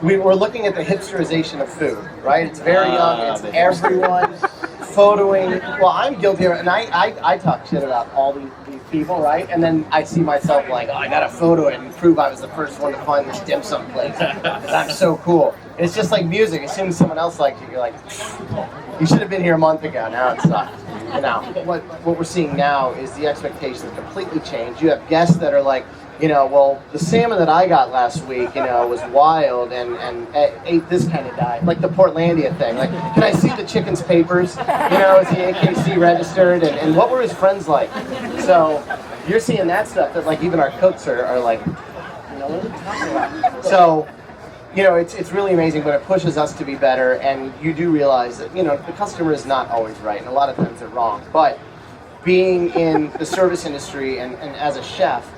we're looking at the hipsterization of food, right? It's very young. It's everyone photoing. Well, I'm guilty of it, and I talk shit about all these people, right? And then I see myself like, oh, I got to photo it and prove I was the first one to find this dim sum place. I'm so cool. It's just like music. As soon as someone else likes it, you're like, you should have been here a month ago. Now it sucks. Now, what we're seeing now is the expectations completely changed. You have guests that are like, well, the salmon that I got last week, was wild and ate this kind of diet, like the Portlandia thing. Like, can I see the chicken's papers? Is he AKC registered? And what were his friends like? So you're seeing that stuff that like even our cooks are like, what are we talking about? So, it's really amazing, but it pushes us to be better. And you do realize that, the customer is not always right, and a lot of times they're wrong. But being in the service industry and as a chef,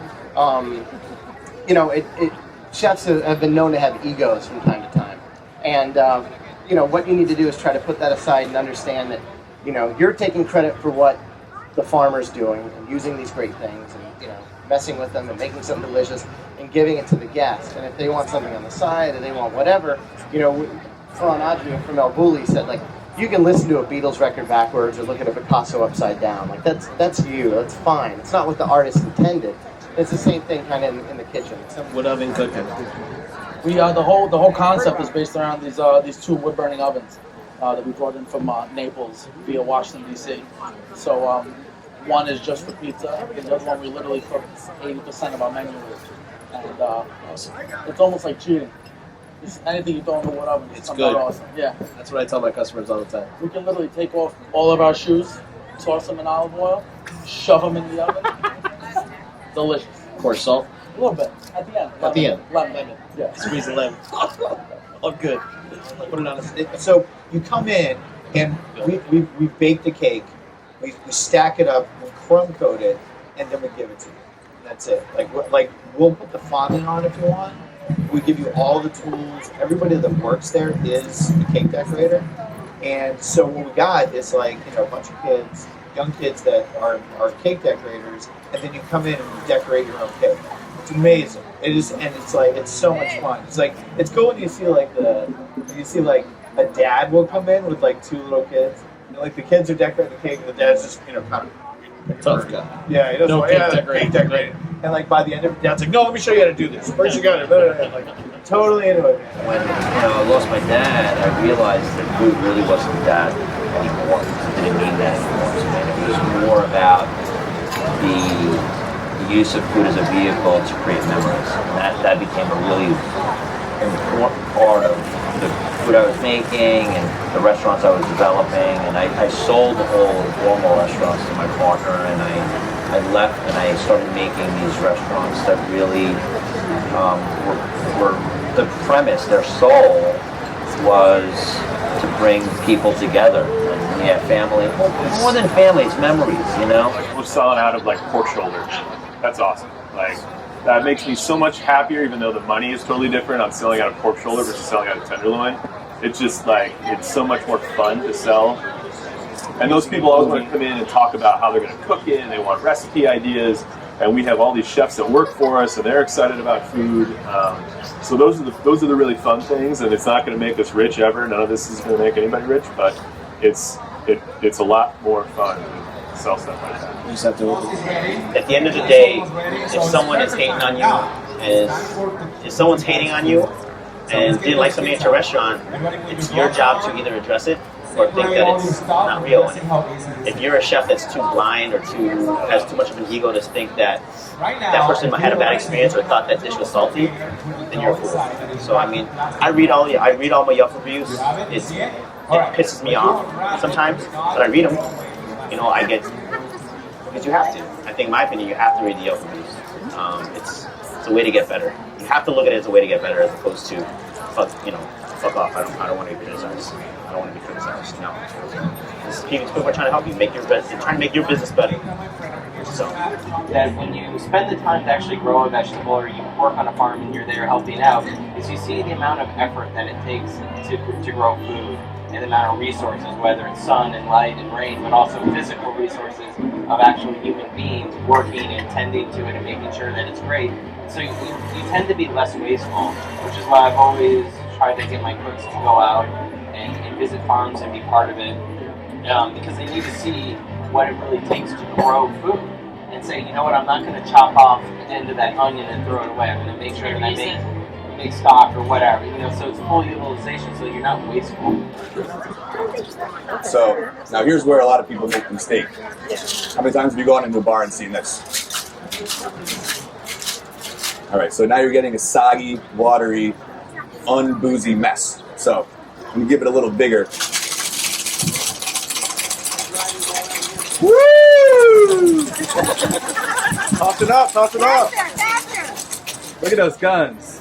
chefs have been known to have egos from time to time. And, what you need to do is try to put that aside and understand that, you're taking credit for what the farmer's doing and using these great things and, messing with them and making something delicious and giving it to the guest. And if they want something on the side or they want whatever, Fran Adrian from El Bulli said, like, you can listen to a Beatles record backwards or look at a Picasso upside down. Like, that's you. That's fine. It's not what the artist intended. It's the same thing kind of in the kitchen. Wood oven cooking. We the whole concept is based around these two wood burning ovens that we brought in from Naples via Washington D.C. So one is just for pizza, and the other one we literally cook 80% of our menu with, and it's almost like cheating. It's anything you throw in the wood oven, it's good. Awesome. Yeah, that's what I tell my customers all the time. We can literally take off all of our shoes, toss them in olive oil, shove them in the oven. Delicious. Of course, salt. A little bit at the end. At the end. Lemon. Yeah. Squeeze the lemon. Oh, good. Put it on a. So you come in and we bake the cake. We stack it up, we crumb coat it, and then we give it to you. And that's it. Like we'll put the fondant on if you want. We give you all the tools. Everybody that works there is a cake decorator. And so what we got is a bunch of kids, young kids that are cake decorators, and then you come in and you decorate your own cake. It's amazing. It is, and it's so much fun. It's cool when you see a dad will come in with two little kids. The kids are decorating the cake, and the dad's just kind of tough guy. Yeah, he doesn't cake decorating. And by the end of it, dad's like, no, let me show you how to do this. First you got it. Totally into it. When I lost my dad, I realized that food really wasn't that anymore. It didn't mean that anymore to me. It was more about the use of food as a vehicle to create memories. And that became a really important part of the food I was making and the restaurants I was developing. And I sold all formal restaurants to my partner, and I left and I started making these restaurants that really were the premise, their soul was to bring people together. And family. More than family, it's memories, We're selling out of pork shoulder. That's awesome. That makes me so much happier, even though the money is totally different. I'm selling out of pork shoulder versus selling out of tenderloin. It's just it's so much more fun to sell. And those people always want to come in and talk about how they're going to cook it, and they want recipe ideas. And we have all these chefs that work for us, and they're excited about food. So those are the really fun things. And it's not going to make us rich ever. None of this is going to make anybody rich, but it's a lot more fun to sell stuff like that. You just have to. At the end of the day, if someone is hating on you, if someone's hating on you and didn't like something at your restaurant, it's your job to either address it or think that it's not real. And if you're a chef that's too blind or has too much of an ego to think that that person had a bad experience or thought that dish was salty, then you're a fool. So I read all my Yelp reviews. It pisses me off sometimes, but I read them. I get, because you have to. I think, in my opinion, you have to read the Yelp reviews. It's a way to get better. You have to look at it as a way to get better, as opposed to fuck off. I don't want to be criticized. I don't want to be criticized. No. People are trying to help you make your business. They're trying to make your business better. So that when you spend the time to actually grow a vegetable, or you work on a farm and you're there helping out, is you see the amount of effort that it takes to grow food, and the amount of resources, whether it's sun and light and rain, but also physical resources of actual human beings working and tending to it and making sure that it's great. So you tend to be less wasteful, which is why I've always tried to get my cooks to go out and visit farms and be part of it, because they need to see what it really takes to grow food and say, you know what, I'm not going to chop off the end of that onion and throw it away. I'm going to make sure that I make stock or whatever, so it's full utilization, so you're not wasteful. So now here's where a lot of people make a mistake. How many times have you gone into a bar and seen this? All right, so now you're getting a soggy, watery, unboozy mess. So I'm gonna give it a little bigger. Woo! Toss it up, toss it up. Look at those guns.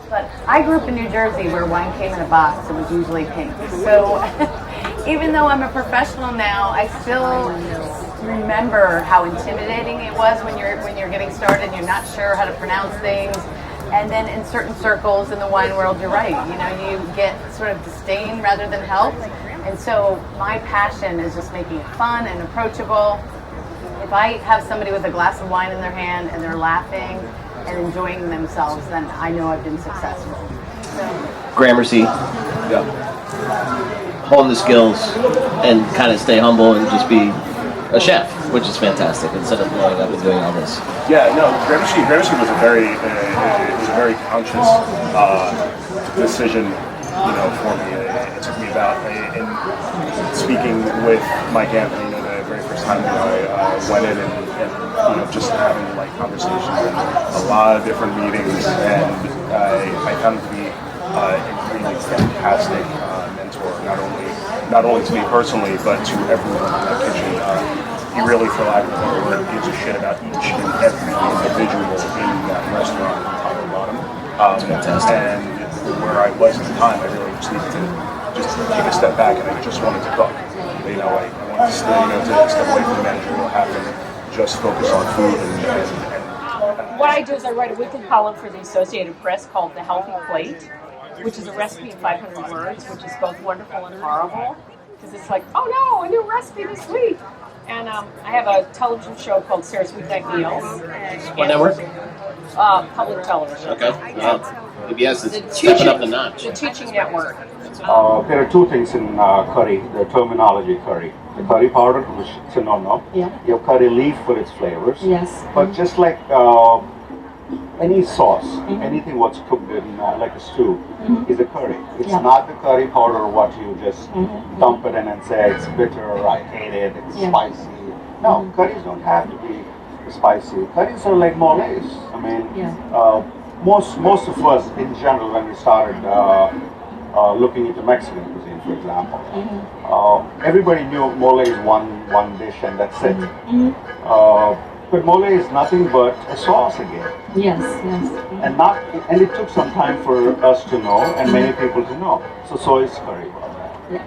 But I grew up in New Jersey where wine came in a box. It was usually pink. So even though I'm a professional now, I still remember how intimidating it was when you're getting started and you're not sure how to pronounce things. And then in certain circles in the wine world, you're right. You get sort of disdain rather than help. And so my passion is just making it fun and approachable. If I have somebody with a glass of wine in their hand and they're laughing and enjoying themselves, then I know I've been successful. Gramercy. Hone the skills and kind of stay humble and just be a chef, which is fantastic, instead of blowing up and doing all this. Yeah, no, Gramercy was a very conscious decision, for me. It took me about, in speaking with Mike Anthony, the very first time I went in and just having conversations and a lot of different meetings, and I found him to be a really fantastic mentor, not only to me personally, but to everyone in that kitchen. He really, for lack of a better word, gives a shit about each and every individual in that restaurant from top to bottom. And where I was at the time, I really just needed to just take a step back, and I just wanted to cook. I wanted to step away from the managerial hat and just focus on food and what I do is I write a weekly column for the Associated Press called The Healthy Plate, which is a recipe in 500 words, which is both wonderful and horrible, because it's like, oh no, a new recipe this week. And I have a television show called Sarah's Weeknight Meals. What network? Public television. Okay. PBS is stepping up the notch. The teaching network. There are two things in curry, the terminology curry. The curry powder, which is a no-no. Yeah. Your curry leaf for its flavors. Yes. But just like any sauce, anything what's cooked in like a stew is a curry. It's not the curry powder what you just dump it in and say it's bitter, I hate it, it's spicy. No, curries don't have to be spicy. Curries are like moles. I mean, most of us in general, when we started looking into Mexican cuisine, for example, everybody knew mole is one dish and that's it. But mole is nothing but a sauce again. Yes. And it took some time for us to know and many people to know. So is curry about that. Yeah.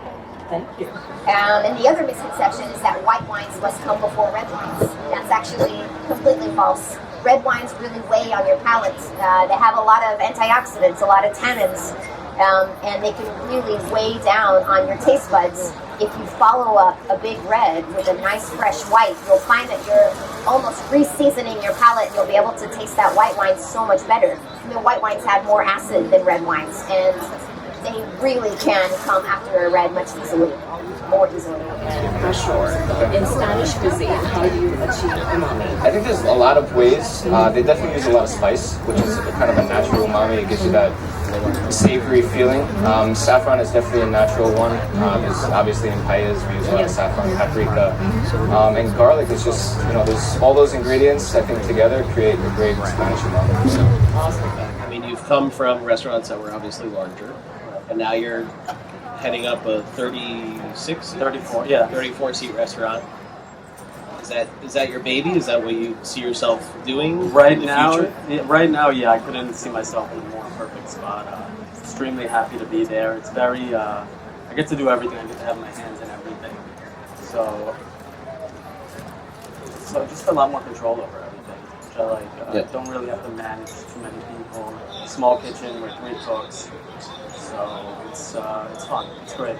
Thank you. And the other misconception is that white wines must come before red wines. That's actually completely false. Red wines really weigh on your palate. They have a lot of antioxidants, a lot of tannins, and they can really weigh down on your taste buds. If you follow up a big red with a nice fresh white, you'll find that you're almost re-seasoning your palate, and you'll be able to taste that white wine so much better. I mean, white wines have more acid than red wines, and they really can come after a red much more easily. For sure. In Spanish cuisine, how do you achieve umami? I think there's a lot of ways. They definitely use a lot of spice, which is kind of a natural umami. It gives you that savory feeling. Saffron is definitely a natural one. There's obviously in paellas we use a lot of saffron, paprika, and garlic is just, there's all those ingredients I think together create a great Spanish umami. Awesome. I mean, you've come from restaurants that were obviously larger, and now you're heading up a 34 seat restaurant. Is that your baby? Is that what you see yourself doing in the future? Right now, yeah, I couldn't see myself in a more perfect spot. Extremely happy to be there. It's very, I get to do everything. I get to have my hands in everything. So just a lot more control over everything, which I like. Don't really have to manage too many people. Small kitchen with 3 cooks. So it's fun. It's great.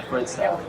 Great stuff.